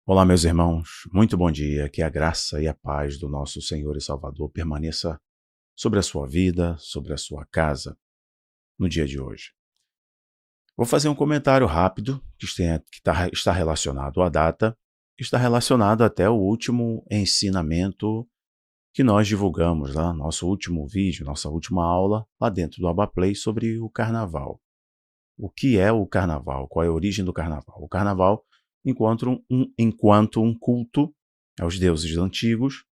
Olá, meus irmãos, muito bom dia, que a graça e a paz do nosso Senhor e Salvador permaneça sobre a sua vida, sobre a sua casa, no dia de hoje. Vou fazer um comentário rápido, está relacionado à data, está relacionado até o último ensinamento que nós divulgamos lá, nosso último vídeo, nossa última aula, lá dentro do Abaplay sobre o Carnaval. O que é o Carnaval? Qual é a origem do Carnaval? O Carnaval, enquanto um culto aos deuses antigos,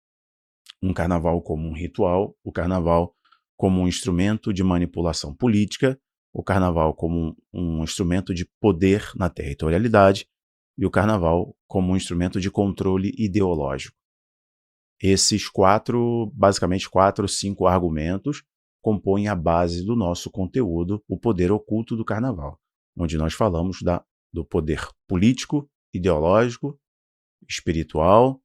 um Carnaval como um ritual, o Carnaval como um instrumento de manipulação política, o Carnaval como um instrumento de poder na territorialidade e o Carnaval como um instrumento de controle ideológico. Esses basicamente 5 argumentos compõem a base do nosso conteúdo, o poder oculto do Carnaval, onde nós falamos do poder político, ideológico, espiritual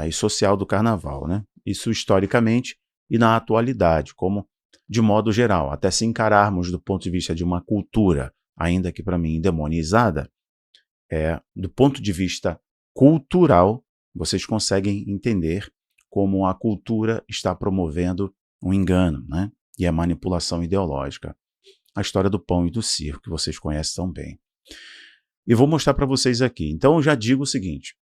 e social do Carnaval, né? Isso historicamente e na atualidade, como de modo geral, até se encararmos do ponto de vista de uma cultura, ainda que para mim demonizada, do ponto de vista cultural, vocês conseguem entender como a cultura está promovendo um engano, né? E a manipulação ideológica. A história do pão e do circo, que vocês conhecem tão bem. E vou mostrar para vocês aqui. Então, eu já digo o seguinte,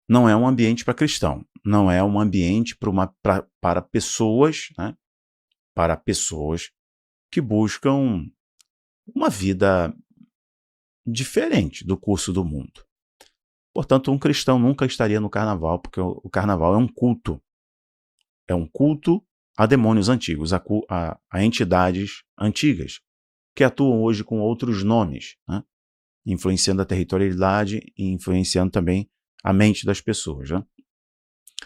não é um ambiente para cristão, não é um ambiente para pessoas, né? Para pessoas que buscam uma vida diferente do curso do mundo. Portanto, um cristão nunca estaria no carnaval, porque o carnaval é um culto. É um culto a demônios antigos, a entidades antigas, que atuam hoje com outros nomes, né? Influenciando a territorialidade e influenciando também a mente das pessoas. Né?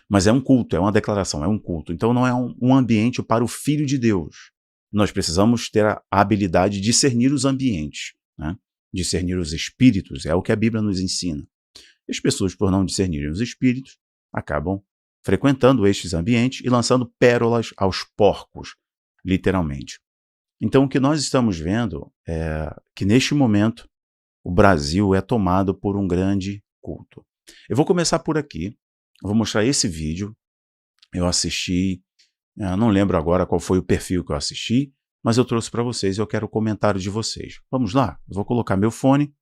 Mas é um culto, é uma declaração, é um culto. Então não é um ambiente para o Filho de Deus. Nós precisamos ter a habilidade de discernir os ambientes, né? Discernir os espíritos, é o que a Bíblia nos ensina. E as pessoas, por não discernirem os espíritos, acabam frequentando estes ambientes e lançando pérolas aos porcos, literalmente. Então, o que nós estamos vendo é que, neste momento, o Brasil é tomado por um grande culto. Eu vou começar por aqui, eu vou mostrar esse vídeo. Eu assisti, não lembro agora qual foi o perfil que eu assisti, mas eu trouxe para vocês e eu quero o comentário de vocês. Vamos lá? Eu vou colocar meu fone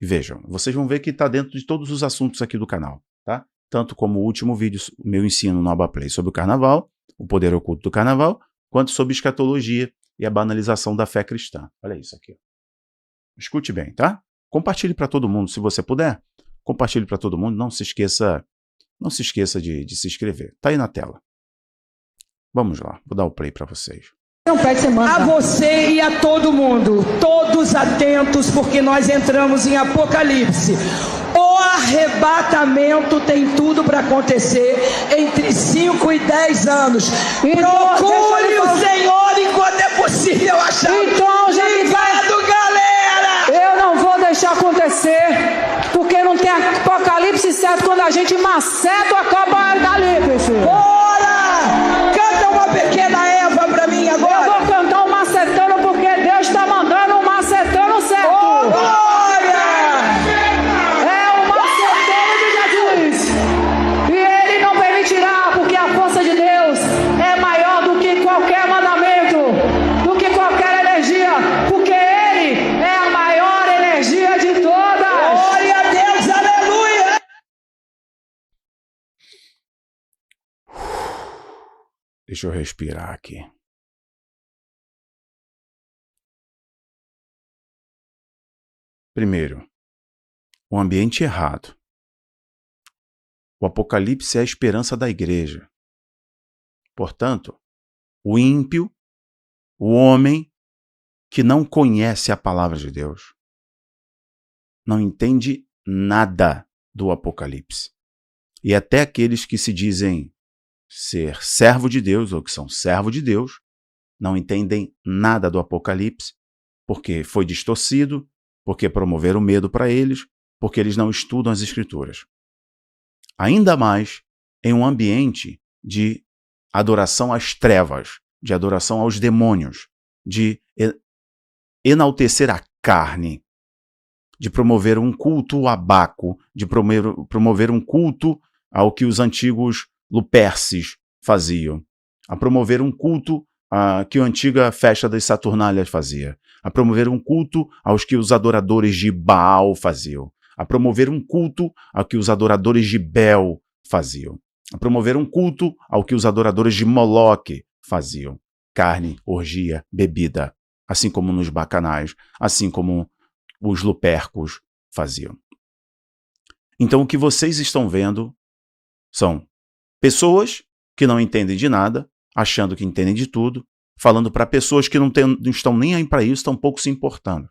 e vejam, vocês vão ver que está dentro de todos os assuntos aqui do canal, tá? Tanto como o último vídeo, meu ensino no Abaplay sobre o Carnaval, o poder oculto do Carnaval, quanto sobre escatologia e a banalização da fé cristã. Olha isso aqui. Escute bem, tá? Compartilhe para todo mundo, se você puder. Compartilhe para todo mundo, não se esqueça de se inscrever. Tá aí na tela. Vamos lá, vou dar o play para vocês. A você e a todo mundo, todos atentos, porque nós entramos em Apocalipse. O arrebatamento tem tudo para acontecer entre 5 e 10 anos. Procure o Senhor enquanto é possível achar. Então, já Obrigado, galera! Eu não vou deixar acontecer, porque não tem Apocalipse certo quando a gente maceta o Apocalipse. Bora! Canta uma pequena Eva para mim agora. Eu vou cantar um macetano porque Deus está mandando um macetano certo. Oh, glória! É o macetano de Jesus. E ele não permitirá, porque a força de Deus é maior do que qualquer mandamento, do que qualquer energia, porque ele é a maior energia de todas. Glória a Deus, aleluia! Deixa eu respirar aqui. Primeiro, o ambiente errado. O Apocalipse é a esperança da igreja. Portanto, o ímpio, o homem que não conhece a palavra de Deus, não entende nada do Apocalipse. E até aqueles que se dizem ser servo de Deus ou que são servo de Deus, não entendem nada do Apocalipse, porque foi distorcido, porque promoveram medo para eles, porque eles não estudam as Escrituras. Ainda mais em um ambiente de adoração às trevas, de adoração aos demônios, de enaltecer a carne. de promover um culto a Baco, de promover um culto ao que os antigos Luperces faziam, a promover um culto que a antiga festa das Saturnálias fazia, a promover um culto aos que os adoradores de Baal faziam, a promover um culto ao que os adoradores de Bel faziam, a promover um culto ao que os adoradores de Moloque faziam, carne, orgia, bebida, assim como nos bacanais, assim como os lupercos faziam. Então o que vocês estão vendo são pessoas que não entendem de nada, achando que entendem de tudo, falando para pessoas que não estão nem aí para isso, estão pouco se importando.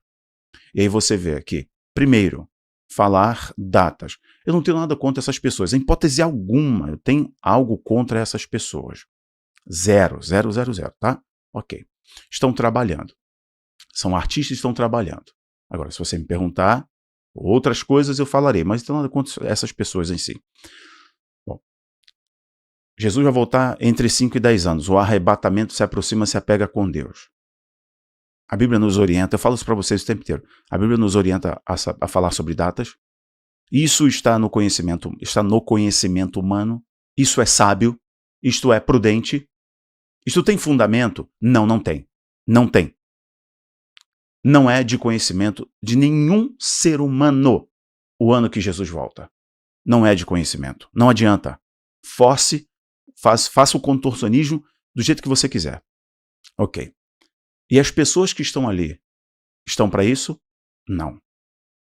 E aí você vê aqui, primeiro, falar datas. Eu não tenho nada contra essas pessoas, em hipótese alguma, eu tenho algo contra essas pessoas. 0, tá? Ok. Estão trabalhando. São artistas e estão trabalhando. Agora, se você me perguntar outras coisas, eu falarei, mas não tenho nada contra essas pessoas em si. Bom, Jesus vai voltar entre 5 e 10 anos. O arrebatamento se aproxima, se apega com Deus. A Bíblia nos orienta, eu falo isso para vocês o tempo inteiro, a Bíblia nos orienta a falar sobre datas. Isso está no conhecimento humano. Isso é sábio. Isto é prudente. Isto tem fundamento? Não tem. Não tem. Não é de conhecimento de nenhum ser humano o ano que Jesus volta. Não é de conhecimento. Não adianta. Faça o contorcionismo do jeito que você quiser. Ok. E as pessoas que estão ali estão para isso? Não.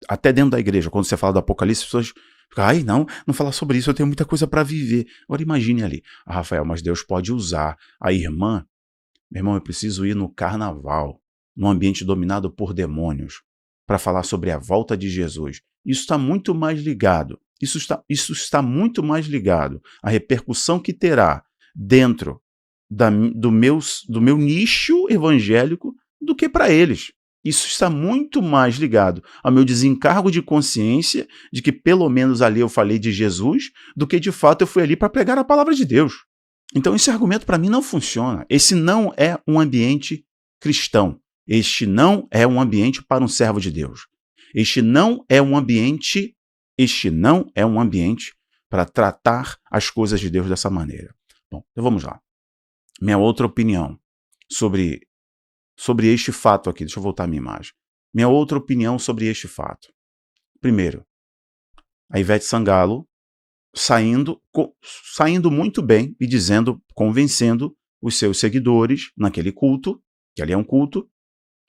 Até dentro da igreja, quando você fala do Apocalipse, as pessoas ficam, ai, não falar sobre isso, eu tenho muita coisa para viver. Agora imagine ali, Rafael, mas Deus pode usar a irmã. Meu irmão, eu preciso ir no carnaval, num ambiente dominado por demônios, para falar sobre a volta de Jesus. Isso está muito mais ligado. Isso está muito mais ligado à repercussão que terá dentro do meu nicho evangélico do que para eles. Isso está muito mais ligado ao meu desencargo de consciência de que pelo menos ali eu falei de Jesus do que de fato eu fui ali para pregar a palavra de Deus. Então esse argumento para mim não funciona. Esse não é um ambiente cristão. Este não é um ambiente para um servo de Deus. Este não é um ambiente para tratar as coisas de Deus dessa maneira. Bom, então vamos lá. Minha outra opinião sobre este fato aqui. Deixa eu voltar a minha imagem. Minha outra opinião sobre este fato. Primeiro, a Ivete Sangalo saindo muito bem e convencendo os seus seguidores naquele culto, que ali é um culto,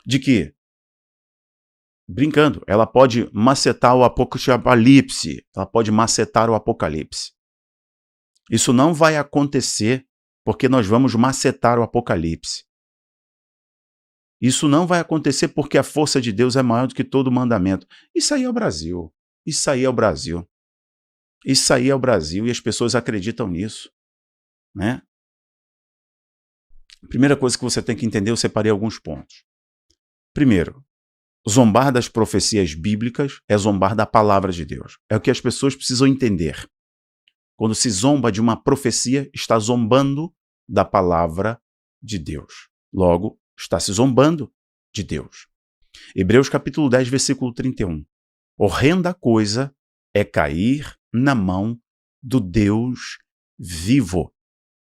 de que, brincando, ela pode macetar o apocalipse. Ela pode macetar o apocalipse. Isso não vai acontecer porque nós vamos macetar o apocalipse. Isso não vai acontecer porque a força de Deus é maior do que todo mandamento. Isso aí é o Brasil. Isso aí é o Brasil. Isso aí é o Brasil e as pessoas acreditam nisso, né? Primeira coisa que você tem que entender, eu separei alguns pontos. Primeiro, zombar das profecias bíblicas é zombar da palavra de Deus. É o que as pessoas precisam entender. Quando se zomba de uma profecia, está zombando da palavra de Deus. Logo, está se zombando de Deus. Hebreus capítulo 10, versículo 31. Horrenda coisa é cair na mão do Deus vivo.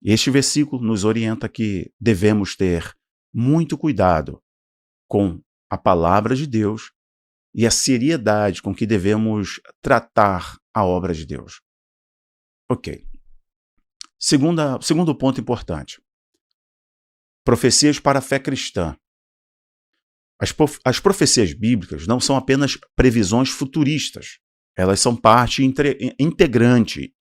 Este versículo nos orienta que devemos ter muito cuidado com a palavra de Deus e a seriedade com que devemos tratar a obra de Deus. Ok. Segundo ponto importante. Profecias para a fé cristã. As profecias bíblicas não são apenas previsões futuristas. Elas são parte integrante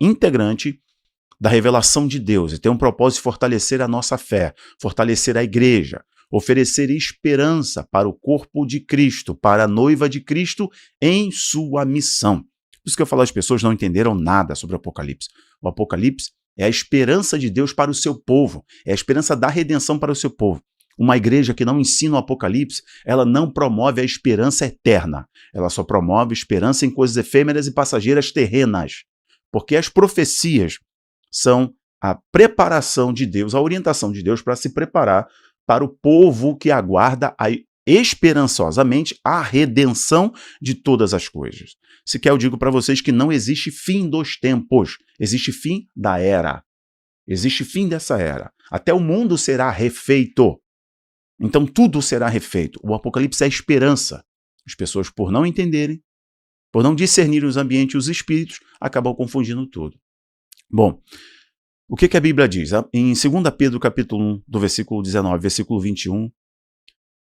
da revelação de Deus e têm um propósito de fortalecer a nossa fé, fortalecer a igreja, oferecer esperança para o corpo de Cristo, para a noiva de Cristo em sua missão. Por isso que eu falo, as pessoas não entenderam nada sobre o Apocalipse. O Apocalipse é a esperança de Deus para o seu povo, é a esperança da redenção para o seu povo. Uma igreja que não ensina o Apocalipse, ela não promove a esperança eterna. Ela só promove esperança em coisas efêmeras e passageiras terrenas. Porque as profecias são a preparação de Deus, a orientação de Deus para se preparar para o povo que aguarda esperançosamente a redenção de todas as coisas. Sequer eu digo para vocês que não existe fim dos tempos, existe fim da era. Existe fim dessa era. Até o mundo será refeito. Então tudo será refeito. O Apocalipse é a esperança. As pessoas, por não entenderem, por não discernirem os ambientes e os espíritos, acabam confundindo tudo. Bom, o que a Bíblia diz? Em 2 Pedro capítulo 1, do versículo 19, versículo 21,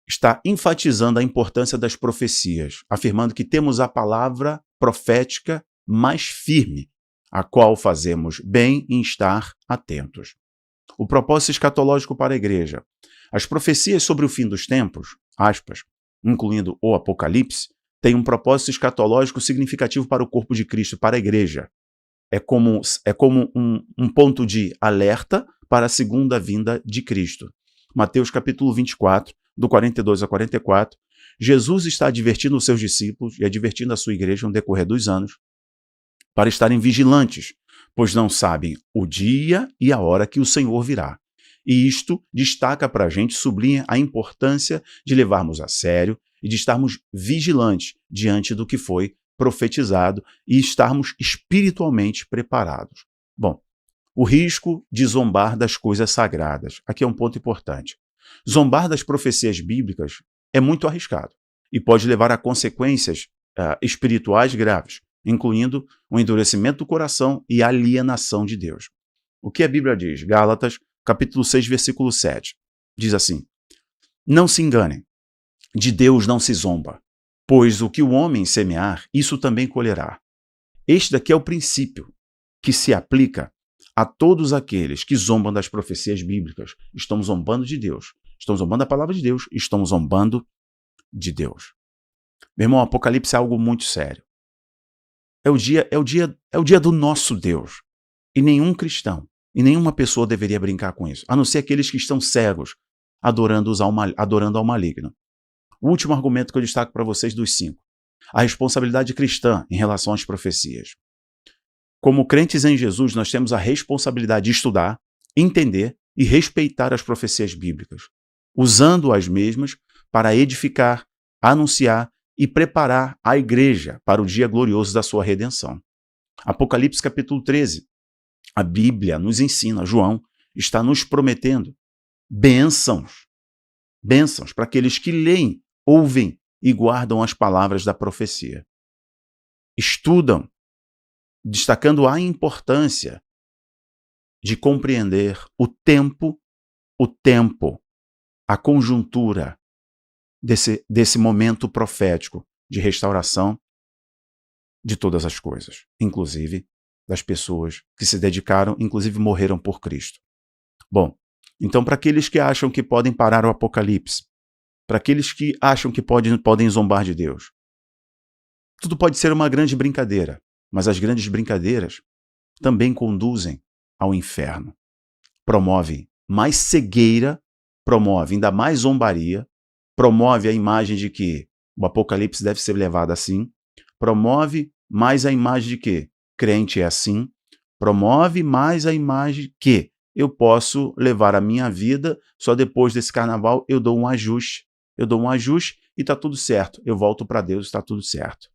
está enfatizando a importância das profecias, afirmando que temos a palavra profética mais firme, a qual fazemos bem em estar atentos. O propósito escatológico para a igreja. As profecias sobre o fim dos tempos, aspas, incluindo o Apocalipse, têm um propósito escatológico significativo para o corpo de Cristo, para a igreja. É como um ponto de alerta para a segunda vinda de Cristo. Mateus capítulo 24, do 42 a 44, Jesus está advertindo os seus discípulos e advertindo a sua igreja no decorrer dos anos para estarem vigilantes, pois não sabem o dia e a hora que o Senhor virá. E isto destaca para a gente, sublinha a importância de levarmos a sério e de estarmos vigilantes diante do que foi profetizado e estarmos espiritualmente preparados. Bom, o risco de zombar das coisas sagradas. Aqui é um ponto importante. Zombar das profecias bíblicas é muito arriscado e pode levar a consequências espirituais graves, incluindo o endurecimento do coração e a alienação de Deus. O que a Bíblia diz? Gálatas, capítulo 6, versículo 7. Diz assim: não se enganem, de Deus não se zomba, pois o que o homem semear, isso também colherá. Este daqui é o princípio que se aplica a todos aqueles que zombam das profecias bíblicas. Estão zombando de Deus, estão zombando da palavra de Deus, estão zombando de Deus. Meu irmão, o Apocalipse é algo muito sério. É o dia do nosso Deus. E nenhum cristão, e nenhuma pessoa deveria brincar com isso, a não ser aqueles que estão cegos, adorando ao maligno. O último argumento que eu destaco para vocês dos 5. A responsabilidade cristã em relação às profecias. Como crentes em Jesus, nós temos a responsabilidade de estudar, entender e respeitar as profecias bíblicas, usando as mesmas para edificar, anunciar e preparar a igreja para o dia glorioso da sua redenção. Apocalipse capítulo 13. A Bíblia nos ensina, João está nos prometendo bênçãos para aqueles que leem, ouvem e guardam as palavras da profecia. Estudam, destacando a importância de compreender o tempo, a conjuntura desse momento profético de restauração de todas as coisas, inclusive das pessoas que se dedicaram, inclusive morreram por Cristo. Bom, então para aqueles que acham que podem parar o Apocalipse, para aqueles que acham que podem zombar de Deus, tudo pode ser uma grande brincadeira, mas as grandes brincadeiras também conduzem ao inferno. Promove mais cegueira, promove ainda mais zombaria, promove a imagem de que o Apocalipse deve ser levado assim, promove mais a imagem de que crente é assim, promove mais a imagem que eu posso levar a minha vida, só depois desse carnaval eu dou um ajuste e está tudo certo, eu volto para Deus, está tudo certo.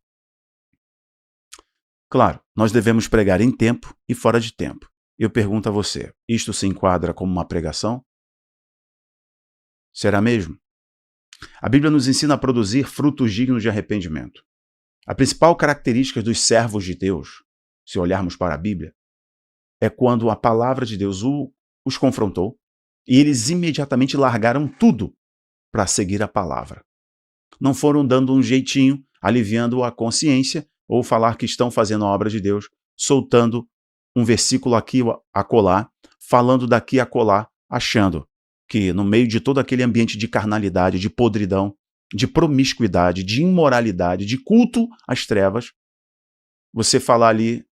Claro, nós devemos pregar em tempo e fora de tempo. Eu pergunto a você, isto se enquadra como uma pregação? Será mesmo? A Bíblia nos ensina a produzir frutos dignos de arrependimento. A principal característica dos servos de Deus, se olharmos para a Bíblia, é quando a palavra de Deus os confrontou e eles imediatamente largaram tudo para seguir a palavra. Não foram dando um jeitinho, aliviando a consciência ou falar que estão fazendo a obra de Deus, soltando um versículo aqui acolá, falando daqui acolá, achando que no meio de todo aquele ambiente de carnalidade, de podridão, de promiscuidade, de imoralidade, de culto às trevas, você falar ali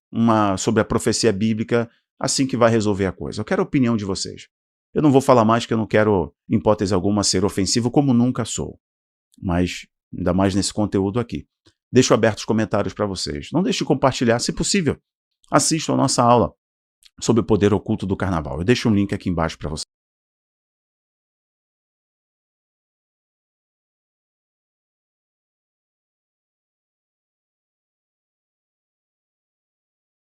sobre a profecia bíblica, assim que vai resolver a coisa. Eu quero a opinião de vocês. Eu não vou falar mais, que eu não quero, em hipótese alguma, ser ofensivo, como nunca sou. Mas, ainda mais nesse conteúdo aqui. Deixo abertos os comentários para vocês. Não deixe de compartilhar, se possível. Assistam a nossa aula sobre o poder oculto do carnaval. Eu deixo um link aqui embaixo para vocês.